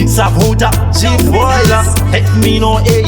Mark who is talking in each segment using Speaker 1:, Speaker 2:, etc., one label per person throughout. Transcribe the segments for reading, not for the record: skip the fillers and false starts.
Speaker 1: Savuta, Chiboila, let me know, hey.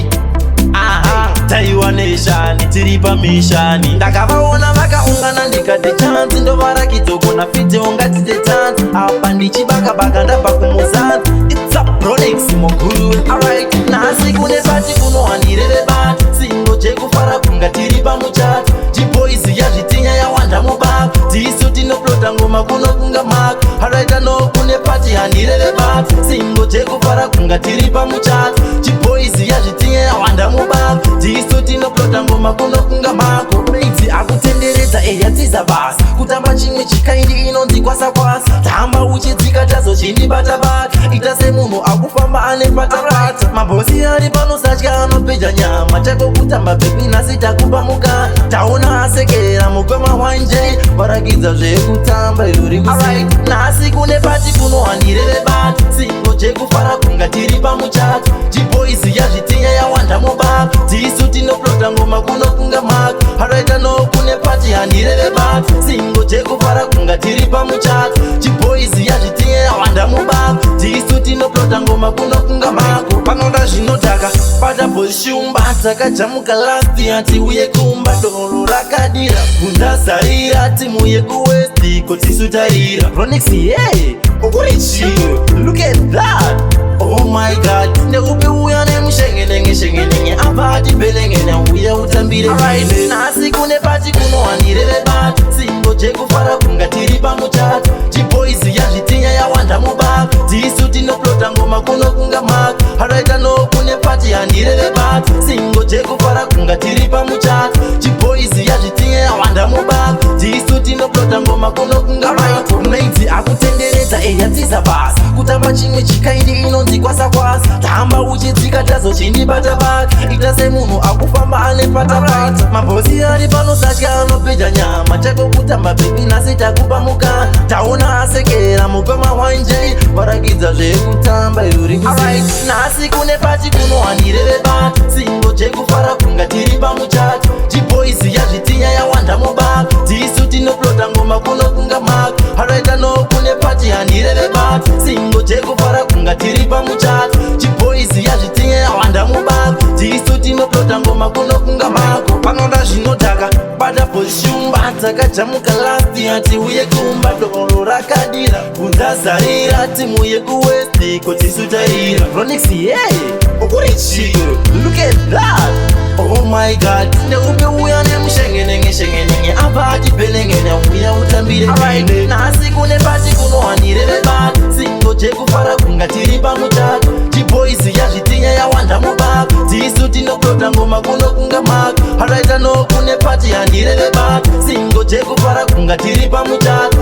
Speaker 1: Taiwan nation, tiripa mission. Ndakavaona vakaungana ndikati chance, ndovara kitoko na fite ungati chance. Apa ndichibaka baka ndabva kumuzanzi. It's a Rolex moguru. Alright, nasi kune pati kunohandirere bati. Singo chekufara kunga tiripa muchati. Chiboys yazvitinya yawanda mubaka. Tisu tinoplota ngoma kuno kunga maka. Alright, ano kune pati handirere bati. Singo chekufara kunga tiripa muchati. Chiboys yazvitinya yawanda mubaka. Tisu tinoplota ngoma kuno kunga mako. Meidzi akutenderedza eyatiza basa. Kutamba chimwe chikaindi inonzi kwasa-kwasa. Tamba uchidzika tazochindibata-bata. Ita semunhu akufamba ane pata-pata. Mabhosi ari pano satya anopeja nyama. Chako kutamba bebi nasi takupa mukana. Taona asekera mukwema wanje. Varakidza zvekutamba iruri kusi. Nasi kune pati kunohandirere bati. Singo chekufara kunga tiri pamuchati. Chiboys yazvitinya yawanda mubaka. Tisu tinoplota ngoma kuno kunga maka. Haraita no kune pati handirere bati. Singo chekufara kunga tiri pamuchati. Chiboys yazvitinya yawanda mubaka. Tisu tinoplota ngoma kuno kunga maka. Panoda zvinodhaka pata boshumba. Takajamuka lasti ati uye kumba. Doro rakadira kundazarira. Timu yekuwesti kotisu tarira. Ronix yeah, ukurichiro. Look at that. Oh my god, neupe uya nemushengenenge apa atibelengene uya utambire. Nasi kune pati kunohandirere bati. Singo chekufara kunga tiri pamuchati. Chiboys yazvitinya yawanda mubaka. Tisu tinoplota ngoma kuno kunga maka. Haraita no kune pati handirere bati. Singo chekufara kunga tiri pamuchati. Chiboys yazvitinya yawanda mubaka. Tisu tinoplota ngoma kuno kunga maka. Meidzi akutenderedza eyatiza basa. Kutamba chimwe chikaindi inonzi kwasa-kwasa. Tamba uchidzika tazochindibata-bata. Ita semunhu akufamba ane pata-pata. Mabhosi ari pano satya anopeja nyama. Chako kutamba bebi nasi takupa mukana. Taona asekera mukwema wanje. Varakidza zvekutamba iruri kusi. Nasi kune pati kunohandirere bati. Singo chekufara kunga tiri pamuchati. Chiboys yazvitinya yawanda mubaka. Tisu tinoplota ngoma kuno kunga maka. Haraita no kune pati handirere bati. Singo chekufara kunga tiri pamuchati. Chiboys yazvitinya yawanda mubaka. Tisu tinoplota ngoma kuno kunga mako. Panoda zvinodhaka bata boshumba. Takajamuka lasti ati uye kumba. Doro rakadira kundazarira. Timu yekuwesti kotisu tarira. Ronix yeah, ukurichiro. Look at that. Oh my god, neupe uya nemushengenenge apa atibelengene uya utambire. Nasi kune pati kunohandirere bati. Singo chekufara kunga tiri pamuchati. Chiboys yazvitinya yawanda mubaka. Tisu tinoplota ngoma kuno kunga maka. Haraita no kune pati handirere bati. Singo chekufara kunga tiri pamuchati.